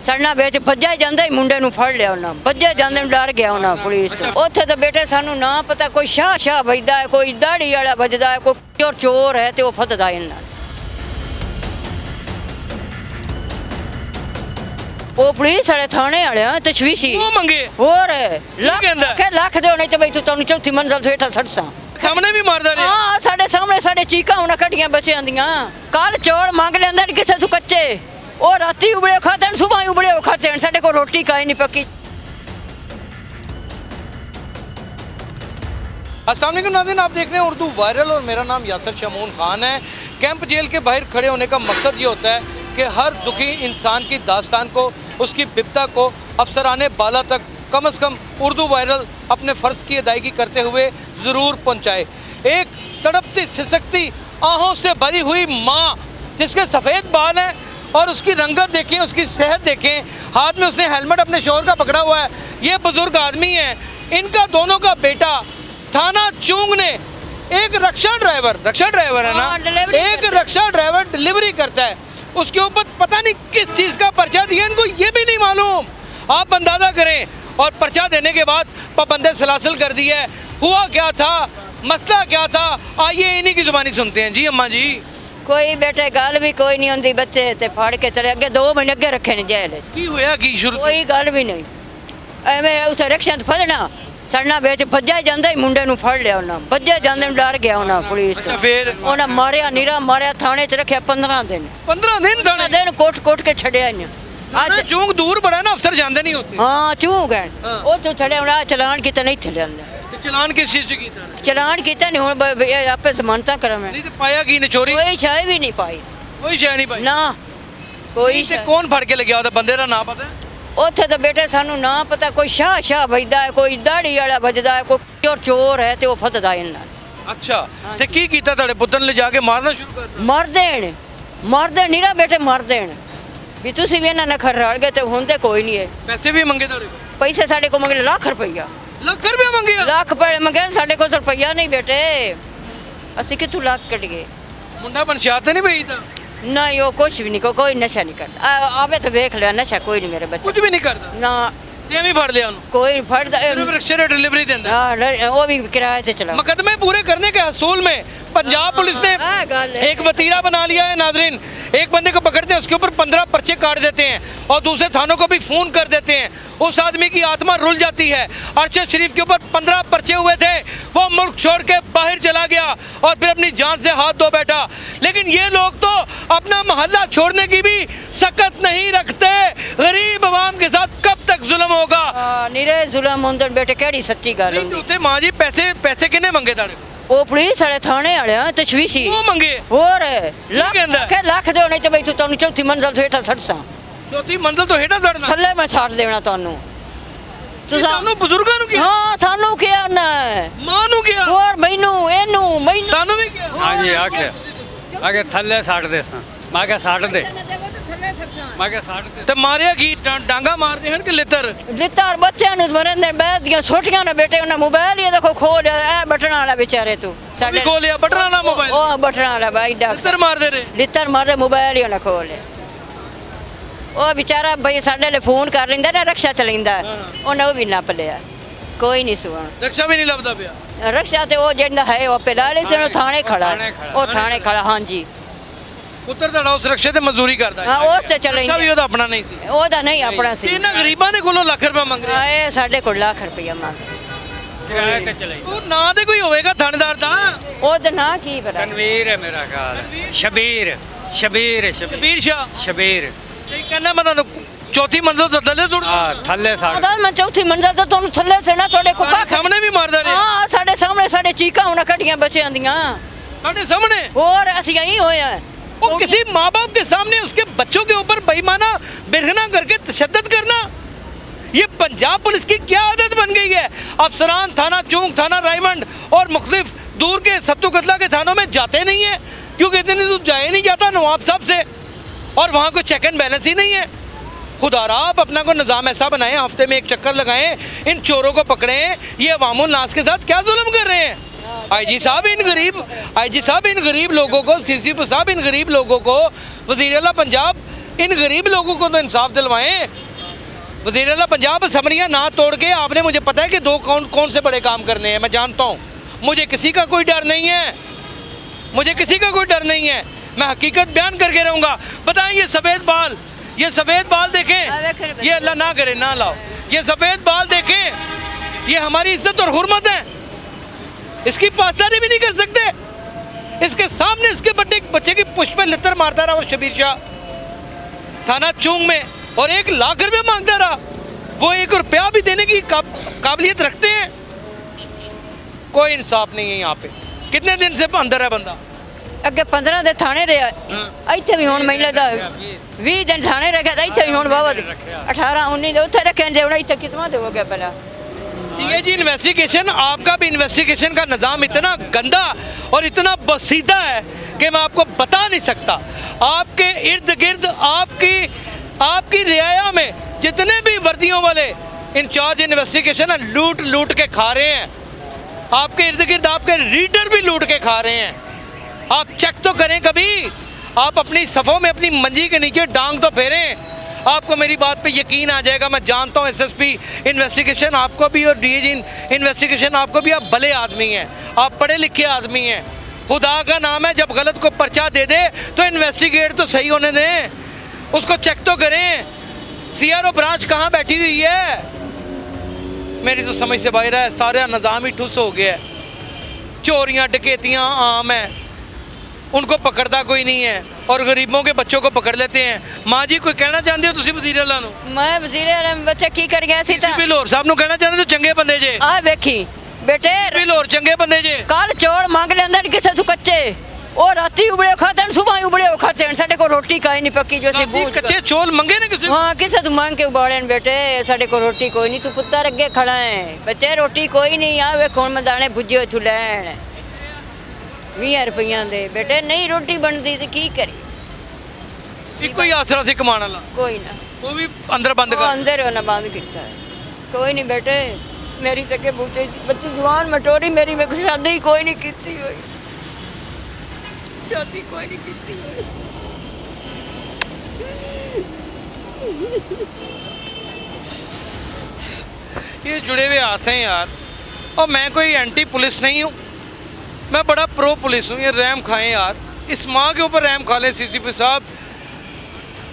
ਸੜਨਾ ਵਿੱਚ ਭੱਜਿਆ ਜਾਂਦਾ ਹੀ ਮੁੰਡੇ ਨੂੰ ਫੜ ਲਿਆ ਉਹਨਾਂ ਭੱਜਿਆ ਜਾਂਦੇ ਨੂੰ ਡਰ ਗਿਆ ਉਹਨਾਂ ਪੁਲਿਸ ਉੱਥੇ ਤਾਂ ਬੇਟੇ ਸਾਨੂੰ ਨਾ ਪਤਾ ਕੋਈ ਸ਼ਾਹ ਵੱਜਦਾ ਹੈ ਕੋਈ ਦਾੜੀ ਵਾਲਾ ਵੱਜਦਾ ਹੈ ਕੋਈ ਚੋਰ ਹੈ ਤੇ ਉਹ ਫੱਦਦਾ ਇਹਨਾਂ ਉਹ ਪੁਲਿਸ ਵਾਲੇ ਥਾਣੇ ਵਾਲਿਆਂ ਤਸ਼ਵੀਸ਼ੀ ਉਹ ਮੰਗੇ ਹੋਰ ਲੱਖ ਦੇ ਨਹੀਂ ਤੇ ਬਈ ਤੂੰ ਤੁਹਾਨੂੰ ਚੌਥੀ ਮੰਜ਼ਲ ਤੋਂ ਹੇਠਾਂ ਸੜਸਾਂ ਸਾਹਮਣੇ ਵੀ ਮਾਰਦਾ ਰਿਹਾ ਹਾਂ ਸਾਡੇ ਸਾਹਮਣੇ ਸਾਡੇ ਚੀਕਾਂ ਉਹਨਾਂ ਕੱਢੀਆਂ ਬੱਚਿਆਂ ਦੀਆਂ ਕੱਲ ਚੌਲ ਮੰਗ ਲੈਂਦਾ ਨੀ ਕਿਸੇ ਤੋਂ ਕੱਚੇ ਉਹ ਰਾਤੀ ਉਬਲੇ ਖਾਤੇ ਨੇ ਸੁਬਾਹ ਉਬਲੇ ਖਾਤੇ ਨੇ ਸਾਡੇ ਕੋਲ ਰੋਟੀ ਕਾਈ नहीं पकी। अस्सलाम वालेकुम नाज़रीन, आप देख रहे हैं उर्दू वायरल और मेरा नाम यासिर शमून खान है। कैंप जेल के बाहर खड़े होने का मकसद ये होता है कि हर दुखी इंसान की दास्तान को उसकी बिपता को अफसराने बाला तक से कम उर्दू वायरल अपने फ़र्ज़ की अदायगी करते हुए ज़रूर पहुँचाए। एक तड़पती सिसकती आहों से भरी हुई माँ जिसके सफ़ेद बाल हैं और उसकी रंगत देखें उसकी सेहत देखें, हाथ में उसने हेलमेट अपने शोहर का पकड़ा हुआ है। ये बुज़ुर्ग आदमी हैं, इनका दोनों का बेटा थाना चूंग ने एक रक्षा ड्राइवर है ना, एक रक्षा ड्राइवर डिलीवरी करता है, उसके ऊपर पता नहीं किस चीज़ का पर्चा दिया इनको ये भी नहीं मालूम। आप अंदाज़ा करें और पर्चा देने के बाद पाबंदे सलासिल कर दिया है। हुआ क्या था, मसला क्या था, आइए इन्हीं की ज़ुबानी सुनते हैं। जी अम्मा जी। कोई बेटे गल भी कोई नहीं होंदी बच्चे ते फड़ के चले अगे 2 महीने अगे रखे ने जेल की होया की शुरू कोई गल भी नहीं एवें उस रिक्शा ते फड़ना सड़ना ਵਿੱਚ ਭੱਜਿਆ ਜਾਂਦਾ ਹੀ ਮੁੰਡੇ ਨੂੰ ਫੜ ਲਿਆ ਉਹਨਾਂ ਭੱਜਿਆ ਜਾਂਦੇ ਨੂੰ ਡਰ ਗਿਆ ਉਹਨਾਂ ਪੁਲਿਸ ਅੱਛਾ ਫਿਰ ਉਹਨਾਂ ਮਾਰਿਆ ਨੀਰਾ ਮਾਰਿਆ ਥਾਣੇ 'ਚ ਰੱਖਿਆ 15 ਦਿਨ ਥਾਣੇ ਕੋਟ ਕੇ ਛੱਡਿਆ ਇਹਨੇ ਅੱਜ ਚੂੰਗ ਦੂਰ ਬੜਾ ਨਾ ਅਫਸਰ ਜਾਂਦੇ ਨਹੀਂ ਹੁੰਦੇ ਹਾਂ ਚੂੰਗ ਹੈ ਉਹ ਤੋਂ ਛੱਡਿਆ ਉਹਨਾਂ ਚਲਾਨ ਕੀਤਾ ਨਹੀਂ ਥੱਲੇ ਆਂਦਾ ਚਲਾਨ ਕਿਸ ਚੀਜ਼ 'ਚ ਕੀਤਾ ਚਲਾਨ ਕੀਤਾ ਨਹੀਂ ਹੁਣ ਆਪੇ ਜ਼ਮਾਨਤਾਂ ਕਰਾਂ ਮੈਂ ਨਹੀਂ ਤੇ ਪਾਇਆ ਕੀ ਨੇ ਚੋਰੀ ਕੋਈ ਸ਼ੈ ਵੀ ਨਹੀਂ ਪਾਈ ਕੋਈ ਸ਼ੈ ਨਹੀਂ ਪਾਈ ਨਾ ਕੋਈ ਤੇ ਕੌਣ ਫੜ ਕੇ ਲੱਗਿਆ ਉਹਦਾ ਬੰਦੇ ਦਾ ਨਾਂ ਪਤਾ ਉੱਥੇ ਤਾਂ ਬੇਟੇ ਸਾਨੂੰ ਨਾ ਪਤਾ ਕੋਈ ਸ਼ਾਹ ਵੱਜਦਾ ਹੈ ਕੋਈ ਦਾੜੀ ਵਾਲਾ ਵੱਜਦਾ ਹੈ ਕੋਈ ਚੋਰ ਹੈ ਤੇ ਉਹ ਫੱਦਦਾ ਇਹਨਾਂ ਅੱਛਾ ਤੇ ਕੀ ਕੀਤਾ ਤੁਹਾਡੇ ਪੁੱਤਰ ਨੇ ਲਿਜਾ ਕੇ ਮਾਰਨਾ ਸ਼ੁਰੂ ਕਰ ਦਿੱਤਾ ਮਰ ਦੇਣ ਨੀਰਾ ਬੇਟੇ ਮਰ ਦੇਣ ਵੀ ਤੁਸੀਂ ਵੀ ਇਹਨਾਂ ਨਾਲ ਖਰੜ ਗਏ ਤੇ ਹੁੰਦੇ ਕੋਈ ਨਹੀਂ ਹੈ ਪੈਸੇ ਵੀ ਮੰਗੇ ਤੁਹਾਡੇ ਕੋਲ ਪੈਸੇ ਸਾਡੇ ਕੋਲ ਮੰਗੇ ਲੱਖ ਰੁਪਈਆ ਲੱਖ ਰੁਪਏ ਮੰਗੇ ਲੱਖ ਰੁਪਏ ਮੰਗੇ ਸਾਡੇ ਕੋਲ ਤਾਂ ਰੁਪਈਆ ਨਹੀਂ ਬੇਟੇ ਅਸੀਂ ਕਿੱਥੋਂ ਲੱਖ ਕੱਢ ਗਏ ਮੁੰਡਾ ਪੰਚਾਇਤ ਨਹੀਂ ਭੇਜਦਾ नहीं वो कुछ भी नहीं कोई नशा नहीं करता आवे तो देख लिया नशा कोई नहीं मेरे बच्चे कुछ भी नहीं करता ना ते भी फड़ लिया उन्होंने कोई नहीं फड़ता सिर्फ रिक्शे रे डिलीवरी देता हां वो भी किराए से चला मुकदमे पूरे करने के हसूल में पंजाब पुलिस ने एक वतीरा बना लिया है नाजरीन। एक बंदे को पकड़ते हैं उसके ऊपर 15 पर्चे काट देते हैं और दूसरे थानों को भी फ़ोन कर देते हैं। उस आदमी की आत्मा रुल जाती है। अरशद शरीफ के ऊपर 15 पर्चे हुए थे, वो मुल्क छोड़ के बाहर चला गया और फिर अपनी जान से हाथ धो बैठा। लेकिन ये लोग तो अपना मोहल्ला छोड़ने की भी सकत नहीं रखते। गरीब आवाम के साथ कब तक जुल्म होगा? नीरे जुल्म होंदे बेटे केड़ी सच्ची गल होंदी मां जी। पैसे किने मंगे ताड़े ਉਹ ਪੁਲਿਸ ਵਾਲੇ ਥਾਣੇ ਵਾਲਿਆਂ ਤਸ਼ਵੀਸ਼ੀ ਉਹ ਮੰਗੇ ਹੋਰ ਲੱਖ ਦੇ ਨਹੀਂ ਤੇ ਬਈ ਤੂੰ ਤੁਹਾਨੂੰ ਚੌਥੀ ਮੰਜ਼ਲ ਤੋਂ ਹੇਠਾਂ ਸੜਸਾਂ ਚੌਥੀ ਮੰਜ਼ਲ ਤੋਂ ਹੇਠਾਂ ਸੜਨਾ ਥੱਲੇ ਮੈਂ ਛੱਡ ਦੇਣਾ ਤੁਹਾਨੂੰ ਤੁਹਾਨੂੰ ਬਜ਼ੁਰਗਾਂ ਨੂੰ ਕਿਹਾ ਹਾਂ ਸਾਨੂੰ ਕਿਹਾ ਨਾ ਮਾਂ ਨੂੰ ਕਿਹਾ ਹੋਰ ਮੈਨੂੰ ਤੁਹਾਨੂੰ ਵੀ ਕਿਹਾ ਹਾਂਜੀ ਆਖੇ ਥੱਲੇ ਛੱਡ ਦੇ ਸਾਂ ਮੈਂ ਕਿਹਾ ਛੱਡ ਦੇ ਮੈਂ ਕਿਹਾ ਛੱਡ ਦੇ ਤੇ ਮਾਰਿਆ ਕੀ ਡਾਂਗਾ ਮਾਰਦੇ ਹਨ ਕਿ ਲਿੱਤਰ ਬੱਚਿਆਂ ਨੂੰ ਮਰਨ ਦੇ ਬਾਅਦ ਦੀਆਂ ਛੋਟੀਆਂ ਨੇ ਬੇਟੇ ਉਹਨਾਂ ਮੋਬਾਈਲ ਹੀ ਦੇਖੋ ਖੋਲ ਇਹ ਬਟਨ ਵਾਲਾ ਵਿਚਾਰੇ ਤੂੰ ਸਾਡੇ ਖੋਲਿਆ ਬਟਨ ਵਾਲਾ ਮੋਬਾਈਲ ਉਹ ਬਟਨ ਵਾਲਾ ਬਾਈ ਲਿੱਤਰ ਮਾਰਦੇ ਨੇ ਲਿੱਤਰ ਮਾਰਦੇ ਮੋਬਾਈਲ ਹੀ ਉਹਨਾਂ ਖੋਲਿਆ ਉਹ ਵਿਚਾਰਾ ਬਈ ਸਾਡੇ ਲਈ ਫੋਨ ਕਰ ਲੈਂਦਾ ਨਾ ਰਕਸ਼ਾ ਚਲਾਉਂਦਾ ਉਹਨੇ ਉਹ ਵੀ ਨੱਪ ਲਿਆ ਕੋਈ ਨਹੀਂ ਸੁਣ ਰਕਸ਼ਾ ਵੀ ਨਹੀਂ ਲੱਭਦਾ ਪਿਆ ਰਕਸ਼ਾ ਤੇ ਉਹ ਜਿਹੜਾ ਹੈ ਉਹ ਪਹਿਲਾਂ ਸੀ ਉਹ ਥਾਣੇ ਖੜਾ ਉਹ ਥਾਣੇ ਖੜਾ ਹਾਂਜੀ ਪੁੱਤਰ ਤੁਹਾਡਾ ਉਸ ਰਕਸ਼ੇ ਤੇ ਮਜ਼ਦੂਰੀ ਕਰਦਾ ਹਾਂ ਉਸ ਤੇ ਚਲਾਉਂਦਾ ਰਕਸ਼ਾ ਵੀ ਉਹਦਾ ਆਪਣਾ ਨਹੀਂ ਸੀ ਉਹਦਾ ਨਹੀਂ ਆਪਣਾ ਸੀ ਇਹਨਾਂ ਗਰੀਬਾਂ ਦੇ ਕੋਲੋਂ ਲੱਖ ਰੁਪਏ ਮੰਗ ਰਹੇ ਇਹ ਸਾਡੇ ਕੋਲ ਲੱਖ ਰੁਪਇਆ ਮੰਗ ਕਿਰਾਏ ਤੇ ਚਲਾਈ ਉਹ ਨਾਂ ਤੇ ਕੋਈ ਹੋਵੇਗਾ ਥਾਣੇਦਾਰ ਦਾ ਉਹਦਾ ਨਾਂ ਕੀ ਪਤਾ ਤਨਵੀਰ ਹੈ ਮੇਰਾ ਖਿਆਲ ਸ਼ਬੀਰ ਸ਼ਾਹ ਸ਼ਬੀਰ ਤੇ ਕਹਿੰਦਾ ਮੈਂ ਤੁਹਾਨੂੰ ਚੌਥੀ ਮੰਜ਼ਲ ਤੋਂ ਥੱਲੇ ਸੁੱਟ ਹਾਂ ਥੱਲੇ ਛੱਡ ਉਹਦਾ ਮੈਂ ਚੌਥੀ ਮੰਜ਼ਲ ਤੋਂ ਤੁਹਾਨੂੰ ਥੱਲੇ ਸੇਣਾ ਤੁਹਾਡੇ ਕੋਲ ਸਾਹਮਣੇ ਵੀ ਮਾਰਦਾ ਰਿਹਾ ਹਾਂ ਸਾਡੇ ਸਾਹਮਣੇ ਸਾਡੇ ਚੀਕਾਂ ਉਹਨਾਂ ਕੱਢੀਆਂ ਬੱਚਿਆਂ ਦੀਆਂ ਤੁਹਾਡੇ ਸਾਹਮਣੇ ਹੋਰ ਅਸੀਂ यही ਹੋਇਆ वो किसी माँ बाप के सामने उसके बच्चों के ऊपर बेईमाना बिरहना करके तशद्दुद करना, ये पंजाब पुलिस की क्या आदत बन गई है। अफसरान थाना चूंग, थाना रायमंड और मुख्तलिफ दूर के सत्तू कतला के थानों में जाते नहीं हैं क्योंकि इतनी दूर जाया नहीं जाता नवाब साहब से और वहाँ कोई चेक एंड बैलेंस ही नहीं है। खुदारा आप अपना को निज़ाम ऐसा बनाएं, हफ्ते में एक चक्कर लगाएं, इन चोरों को पकड़ें। ये अवामुल नास के साथ क्या जुल्म कर रहे हैं। आईजी साहब इन गरीब लोगों को, सीसीपी साहब इन गरीब लोगों को, वज़ीर आला पंजाब इन गरीब लोगों को तो इंसाफ दिलवाएं। वज़ीर आला पंजाब असम्बलियाँ ना तोड़ के आपने, मुझे पता है कि दो कौन से बड़े काम करने हैं, मैं जानता हूँ। मुझे किसी का कोई डर नहीं है, मुझे किसी का कोई डर नहीं है, मैं हकीकत बयान करके रहूँगा। बताएं ये सफ़ेद बाल देखें, ये अल्लाह ना करे ना लाओ, ये सफ़ेद बाल देखें, ये हमारी इज्जत और हुर्मत है, इसकी पासदारी भी नहीं कर सकते। इसके सामने इसके बच्चे की पुष्प पे लितर मारता रहा वो शबीर शाह थाना चुंग में, और 1 लाख रुपये मांगता रहा। वो 1 रुपया भी देने की काबिलियत रखते हैं? कोई इंसाफ नहीं है यहाँ पे। कितने दिन से अंदर है बंदा? अगे 15 दिन थाने रहा, इतने भी हुण महिला दा 20 दिन थाने रखा, इतने भी हुण बाबा 18-19 उत्थे रखे जे, हुण इतने कितना दे हो गया पहला। ये जी इन्वेस्टिगेशन, आपका भी इन्वेस्टिगेशन का निज़ाम इतना गंदा और इतना बसीदा है कि मैं आपको बता नहीं सकता। आपके इर्द गिर्द आपकी रियाया में जितने भी वर्दियों वाले इंचार्ज इन्वेस्टिगेशन है, लूट के खा रहे हैं। आपके इर्द गिर्द आपके रीडर भी लूट के खा रहे हैं। आप चेक तो करें कभी, आप अपनी सफ़ों में अपनी मंजी के नीचे डांग तो फेरें, आपको मेरी बात पे यकीन आ जाएगा। मैं जानता हूँ एसएसपी इन्वेस्टिगेशन आपको भी और डीएजी इन्वेस्टिगेशन आपको भी, आप भले आदमी हैं, आप पढ़े लिखे आदमी हैं। खुदा का नाम है, जब गलत को पर्चा दे दे तो इन्वेस्टिगेट तो सही होने दें, उसको चेक तो करें। सीआरओ ब्रांच कहाँ बैठी हुई है? मेरी तो समझ से बाहर है, सारा निज़ाम ही ठुस हो गया है। चोरियाँ डकैतियाँ आम हैं, उनको पकड़ता कोई नहीं है, और गरीबों के बच्चों को पकड़ लेते हैं। माँ जी कोई कहना चाहते हो तुम वज़ीर आला नूं? मैं वज़ीर आला बच्चे की कर गया सी सीपी लाहौर साहब नूं कहना चाहते हो चंगे बंदे जे? आ वेखी बेटे, सीपी लाहौर चंगे बंदे जे? कल चौल मांग लेंदे किसे तू कच्चे, ओ राती उबले खाते हैं, सुबह उबले खाते हैं। साडे को रोटी काई नहीं पक्की जो सी बूझ कच्चे चौल मंगे ने किसी? हाँ किसे तू मांग के उबाले न बेटे, साडे को रोटी कोई नहीं। तू पुत्तर अगे खड़ा है, बच्चे रोटी कोई नहीं। आ वेख हुण मैं दाने भुजे हुए तू लैण 20 रुपया दे बेटे, नहीं रोटी बनती तो की करी? कोई आसरा से कमाने वाला कोई ना, वो भी अंदर बंद कर। अंदर होना बंद किया है। कोई नहीं बेटे, मेरी तक बूचे बच्ची जवान मटोरी, मेरी में शादी कोई नहीं की हुई, शादी कोई नहीं की हुई। ये जुड़े हुए हाथ हैं यार, और मैं कोई एंटी पुलिस नहीं हूँ, मैं बड़ा प्रो पुलिस हूँ। ये रहम खाएं यार, इस माँ के ऊपर रहम खा लें सीसीपी साहब।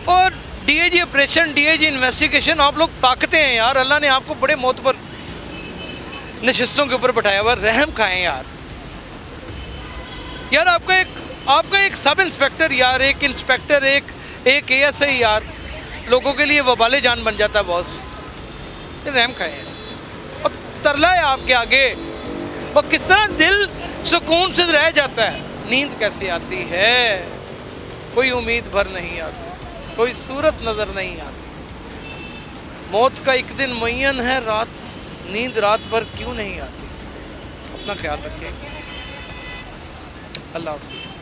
और डीएजी ऑपरेशन, डीएजी इन्वेस्टिगेशन, आप लोग ताकते हैं यार। अल्लाह ने आपको बड़े मौत पर नशिस्तों के ऊपर बैठाया हुआ, रहम खाएं यार। यार आपका एक सब इंस्पेक्टर यार, एक इंस्पेक्टर, एक एएसआई यार, लोगों के लिए वबाले जान बन जाता है बॉस। रहम खाएं यार। और तरला है आपके आगे, और किस तरह दिल सुकून से रह जाता है, नींद कैसे आती है, कोई उम्मीद भर नहीं आती, कोई सूरत नज़र नहीं आती। मौत का एक दिन मुय्यन है, नींद रात भर क्यों नहीं आती? अपना ख्याल रखिए। अल्लाह हाफ़िज़।